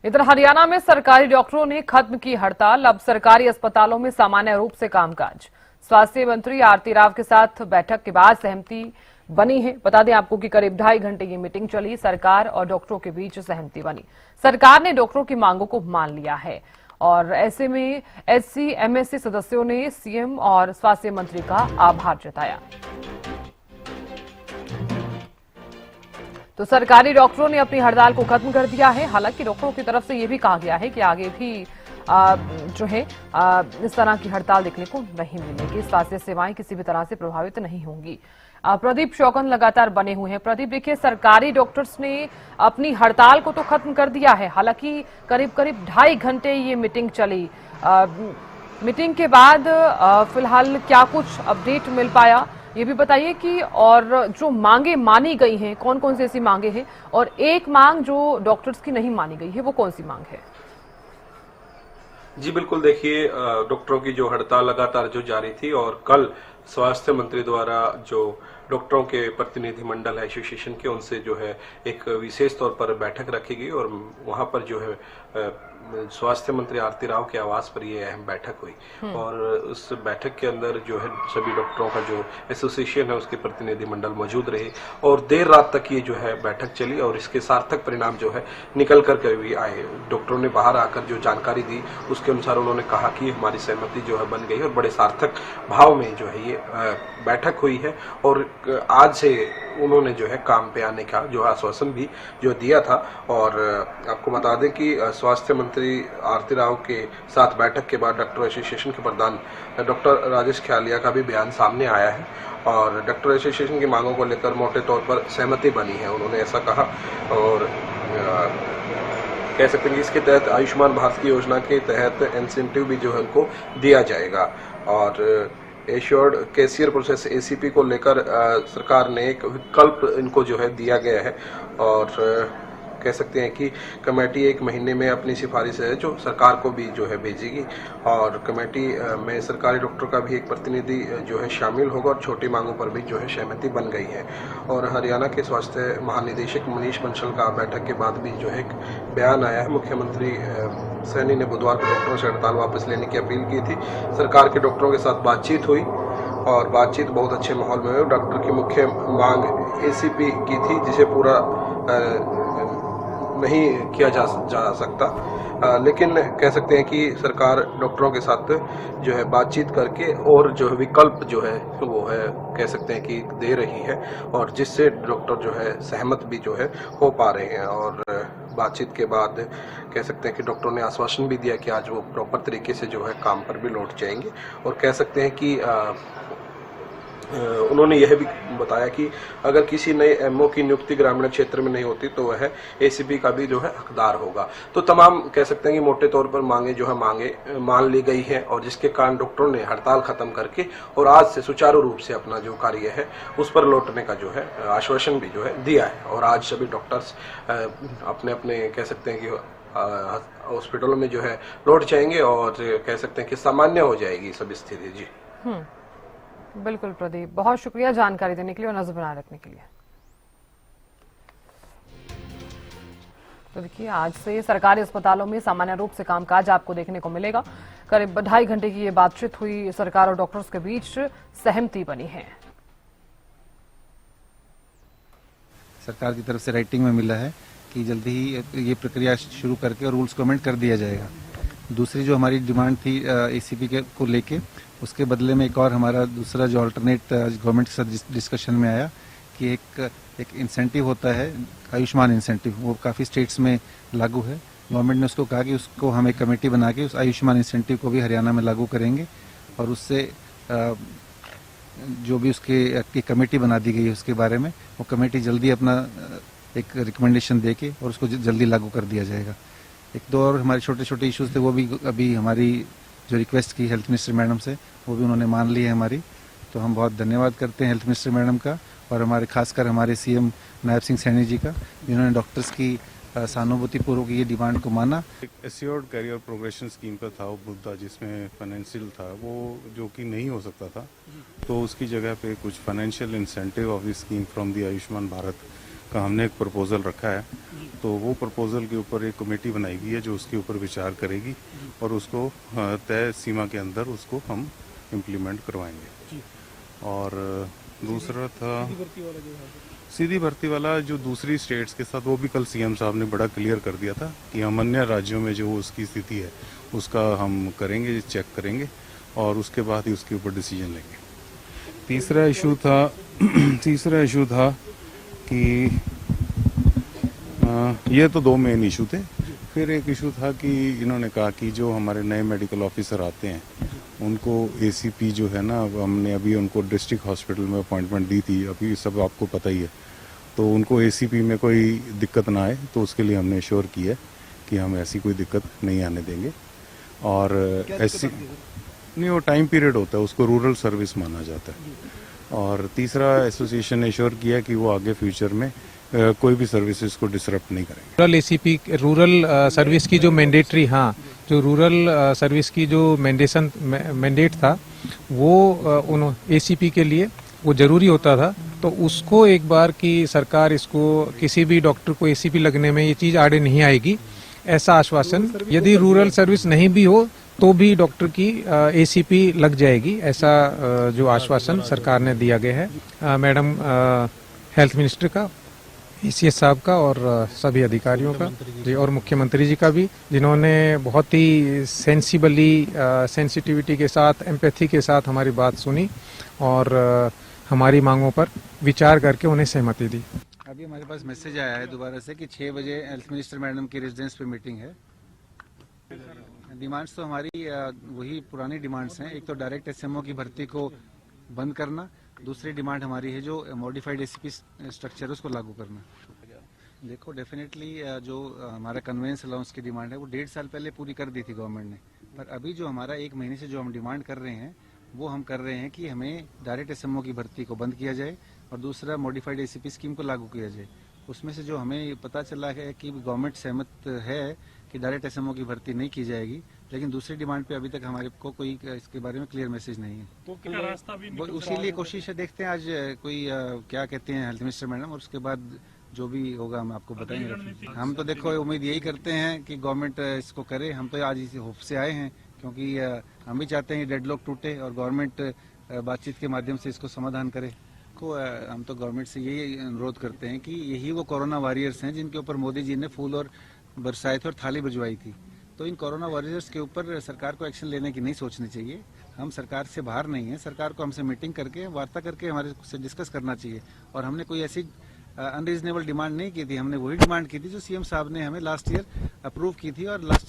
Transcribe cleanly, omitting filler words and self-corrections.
इधर हरियाणा में सरकारी डॉक्टरों ने खत्म की हड़ताल। अब सरकारी अस्पतालों में सामान्य रूप से कामकाज। स्वास्थ्य मंत्री आरती राव के साथ बैठक के बाद सहमति बनी है। बता दें आपको कि करीब 2.5 घंटे की मीटिंग चली। सरकार और डॉक्टरों के बीच सहमति बनी। सरकार ने डॉक्टरों की मांगों को मान लिया है और ऐसे में एससी एमएससी सदस्यों ने सीएम और स्वास्थ्य मंत्री का आभार जताया। तो सरकारी डॉक्टरों ने अपनी हड़ताल को खत्म कर दिया है। हालांकि डॉक्टरों की तरफ से यह भी कहा गया है कि आगे भी जो है इस तरह की हड़ताल देखने को नहीं मिलेगी। स्वास्थ्य सेवाएं किसी भी तरह से प्रभावित नहीं होंगी। प्रदीप शौकन लगातार बने हुए हैं। प्रदीप, देखिए, सरकारी डॉक्टर्स ने अपनी हड़ताल को तो खत्म कर दिया है। हालांकि करीब 2.5 घंटे ये मीटिंग चली। मीटिंग के बाद फिलहाल क्या कुछ अपडेट मिल पाया, ये भी बताइए कि और जो मांगे मानी गई हैं, कौन कौन सी ऐसी मांगे हैं, और एक मांग जो डॉक्टर्स की नहीं मानी गई है वो कौन सी मांग है? जी बिल्कुल, देखिए, डॉक्टरों की जो हड़ताल लगातार जो जारी थी और कल स्वास्थ्य मंत्री द्वारा जो डॉक्टरों के प्रतिनिधि मंडल है एसोसिएशन के, उनसे जो है एक विशेष तौर पर बैठक रखी गई और वहां पर जो है स्वास्थ्य मंत्री आरती राव के आवास पर ये अहम बैठक हुई। और उस बैठक के अंदर जो है सभी डॉक्टरों का जो एसोसिएशन है उसके प्रतिनिधि मंडल मौजूद रहे और देर रात तक ये जो है बैठक चली और इसके सार्थक परिणाम जो है निकल कर भी आए। डॉक्टरों ने बाहर आकर जो जानकारी दी उसके अनुसार उन्होंने कहा कि हमारी सहमति जो है बन गई और बड़े सार्थक भाव में जो है ये बैठक हुई है और आज से उन्होंने जो है काम पे आने का जो आश्वासन भी जो दिया था। और आपको बता दें कि स्वास्थ्य मंत्री आरती राव के साथ बैठक के बाद डॉक्टर एसोसिएशन के प्रधान डॉक्टर राजेश ख्यालिया का भी बयान सामने आया है और डॉक्टर एसोसिएशन की मांगों को लेकर मोटे तौर पर सहमति बनी है, उन्होंने ऐसा कहा। और कह सकते हैं कि इसके तहत आयुष्मान भारत की योजना के तहत इंसेंटिव भी जो है उनको दिया जाएगा और एश्योर्ड कैशियर प्रोसेस एसीपी को लेकर सरकार ने एक विकल्प इनको जो है दिया गया है और कह सकते हैं कि कमेटी 1 महीने में अपनी सिफारिश है जो सरकार को भी जो है भेजेगी और कमेटी में सरकारी डॉक्टर का भी एक प्रतिनिधि जो है शामिल होगा और छोटी मांगों पर भी जो है सहमति बन गई है। और हरियाणा के स्वास्थ्य महानिदेशक मनीष बंसल का बैठक के बाद भी जो है एक बयान आया है। मुख्यमंत्री सैनी ने बुधवार को डॉक्टरों से हड़ताल वापस लेने की अपील की थी। सरकार के डॉक्टरों के साथ बातचीत हुई और बातचीत बहुत अच्छे माहौल में हुई। डॉक्टर की मुख्य मांग एसीपी की थी जिसे पूरा नहीं किया जा सकता, लेकिन कह सकते हैं कि सरकार डॉक्टरों के साथ जो है बातचीत करके और जो है विकल्प जो है वो है कह सकते हैं कि दे रही है और जिससे डॉक्टर जो है सहमत भी जो है हो पा रहे हैं। और बातचीत के बाद कह सकते हैं कि डॉक्टरों ने आश्वासन भी दिया कि आज वो प्रॉपर तरीके से जो है काम पर भी लौट जाएंगे और कह सकते हैं कि उन्होंने यह भी बताया कि अगर किसी नए एमओ की नियुक्ति ग्रामीण क्षेत्र में नहीं होती तो वह एसीपी का भी जो है हकदार होगा। तो तमाम कह सकते हैं कि मोटे तौर पर मांगे जो है मान ली गई है और जिसके कारण डॉक्टरों ने हड़ताल खत्म करके और आज से सुचारू रूप से अपना जो कार्य है उस पर लौटने का जो है आश्वासन भी जो है दिया है। और आज सभी डॉक्टर्स अपने अपने कह सकते हैं कि हॉस्पिटलों में जो है लौट जाएंगे और कह सकते हैं कि सामान्य हो जाएगी सब स्थिति। जी बिल्कुल प्रदीप, बहुत शुक्रिया जानकारी देने के लिए और नजर बनाए रखने के लिए। तो देखिए, आज से सरकारी अस्पतालों में सामान्य रूप से कामकाज आपको देखने को मिलेगा। करीब 2.5 घंटे की ये बातचीत हुई, सरकार और डॉक्टर्स के बीच सहमति बनी है। सरकार की तरफ से राइटिंग में मिला है कि जल्दी ही ये प्रक्रिया शुरू करके और रूल्स को अमेंड कर दिया जाएगा। दूसरी जो हमारी डिमांड थी एसीपी को लेके, उसके बदले में एक और हमारा दूसरा जो अल्टरनेट गवर्नमेंट के साथ डिस्कशन में आया कि एक इंसेंटिव होता है आयुष्मान इंसेंटिव, वो काफ़ी स्टेट्स में लागू है। गवर्नमेंट ने उसको कहा कि उसको हम एक कमेटी बना के उस आयुष्मान इंसेंटिव को भी हरियाणा में लागू करेंगे और उससे जो भी उसके कमेटी बना दी गई है उसके बारे में वो कमेटी जल्दी अपना एक रिकमेंडेशन दे के और उसको जल्दी लागू कर दिया जाएगा। एक दो और हमारे छोटे छोटे इश्यूज थे, वो भी अभी हमारी जो रिक्वेस्ट की हेल्थ मिनिस्टर मैडम से वो भी उन्होंने मान ली है हमारी। तो हम बहुत धन्यवाद करते हैं हेल्थ मिनिस्टर मैडम का और हमारे खासकर हमारे सीएम नायब सिंह सैनी जी का, जिन्होंने डॉक्टर्स की सहानुभूतिपूर्वक ये डिमांड को माना। एक एश्योर्ड करियर प्रोग्रेशन स्कीम पर था वो मुद्दा जिसमें फाइनेंशियल था वो जो कि नहीं हो सकता था, तो उसकी जगह पे कुछ financial incentive of the scheme from the Ayushman Bharat का हमने एक प्रपोजल रखा है, तो वो प्रपोजल के ऊपर एक कमेटी बनाई गई है जो उसके ऊपर विचार करेगी और उसको तय सीमा के अंदर उसको हम इम्प्लीमेंट करवाएंगे। और दूसरा था सीधी भर्ती वाला, जो दूसरी स्टेट्स के साथ, वो भी कल सीएम साहब ने बड़ा क्लियर कर दिया था कि हम अन्य राज्यों में जो उसकी स्थिति है उसका हम करेंगे, चेक करेंगे और उसके बाद ही उसके ऊपर डिसीजन लेंगे। तीसरा इशू था कि ये तो दो मेन इशू थे। फिर एक इशू था कि इन्होंने कहा कि जो हमारे नए मेडिकल ऑफिसर आते हैं उनको एसीपी जो है ना, हमने अभी उनको डिस्ट्रिक्ट हॉस्पिटल में अपॉइंटमेंट दी थी, अभी सब आपको पता ही है, तो उनको एसीपी में कोई दिक्कत ना आए, तो उसके लिए हमने श्योर किया कि हम ऐसी कोई दिक्कत नहीं आने देंगे। और ऐसी नहीं, वो टाइम पीरियड होता है, उसको रूरल सर्विस माना जाता है। और तीसरा, एसोसिएशन ने श्योर किया कि वो आगे फ्यूचर में कोई भी सर्विसेज को डिसरप्ट नहीं करेंगे। रूरल एसीपी, रूरल सर्विस की जो मैंडेटरी, जो रूरल सर्विस की जो मैंडेट था वो उन एसीपी के लिए वो जरूरी होता था, तो उसको एक बार की सरकार इसको किसी भी डॉक्टर को एसीपी लगने में ये चीज आड़े नहीं आएगी, ऐसा आश्वासन। यदि रूरल सर्विस नहीं भी हो तो भी डॉक्टर की एसीपी लग जाएगी, ऐसा जो आश्वासन सरकार ने दिया गया है मैडम हेल्थ मिनिस्टर का, ईसीएस साहब का और सभी अधिकारियों का जी, और मुख्यमंत्री जी का भी, जिन्होंने बहुत ही सेंसिटिविटी के साथ, एम्पैथी के साथ हमारी बात सुनी और हमारी मांगों पर विचार करके उन्हें सहमति दी। अभी हमारे पास मैसेज आया है दोबारा से कि 6 बजे हेल्थ मिनिस्टर मैडम की रेजिडेंस पे मीटिंग है। डिमांड्स तो हमारी वही पुरानी डिमांड्स हैं। एक तो डायरेक्ट एसएमओ की भर्ती को बंद करना, दूसरी डिमांड हमारी है जो मॉडिफाइड एसीपी स्ट्रक्चर है उसको लागू करना। देखो, डेफिनेटली जो हमारा कन्वेंस अलाउंस की डिमांड है वो 1.5 साल पहले पूरी कर दी थी गवर्नमेंट ने, पर अभी जो हमारा 1 महीने से जो हम डिमांड कर रहे हैं वो हम कर रहे हैं कि हमें डायरेक्ट एसएमओ की भर्ती को बंद किया जाए और दूसरा मॉडिफाइड एसीपी स्कीम को लागू किया जाए। उसमें से जो हमें पता चला है कि गवर्नमेंट सहमत है कि डायरेक्ट एसएमओ की भर्ती नहीं की जाएगी, लेकिन दूसरी डिमांड पे अभी तक हमारे को कोई इसके बारे में क्लियर मैसेज नहीं है। तो क्या रास्ता भी उसी लिए कोशिश है, देखते हैं आज कोई क्या कहते हैं हेल्थ मिनिस्टर मैडम, और उसके बाद जो भी होगा हम आपको बताएंगे। हम तो देखो उम्मीद यही करते हैं कि गवर्नमेंट इसको करे। हम तो आज इसी होप से आए हैं क्योंकि हम भी चाहते हैं डेडलॉक टूटे और गवर्नमेंट बातचीत के माध्यम से इसको समाधान करे। को हम तो गवर्नमेंट से यही अनुरोध करते हैं कि यही वो कोरोना वॉरियर्स हैं जिनके ऊपर मोदी जी ने फूल और बरसाए थे और थाली भिजवाई थी। तो इन कोरोना वॉरियर्स के ऊपर सरकार को एक्शन लेने की नहीं सोचनी चाहिए। हम सरकार से बाहर नहीं है, सरकार को हमसे मीटिंग करके, वार्ता करके हमारे से डिस्कस करना चाहिए। और हमने कोई ऐसी अनरीजनेबल डिमांड नहीं की थी, हमने वही डिमांड की थी जो सीएम साहब ने हमें लास्ट ईयर अप्रूव की थी और लास्ट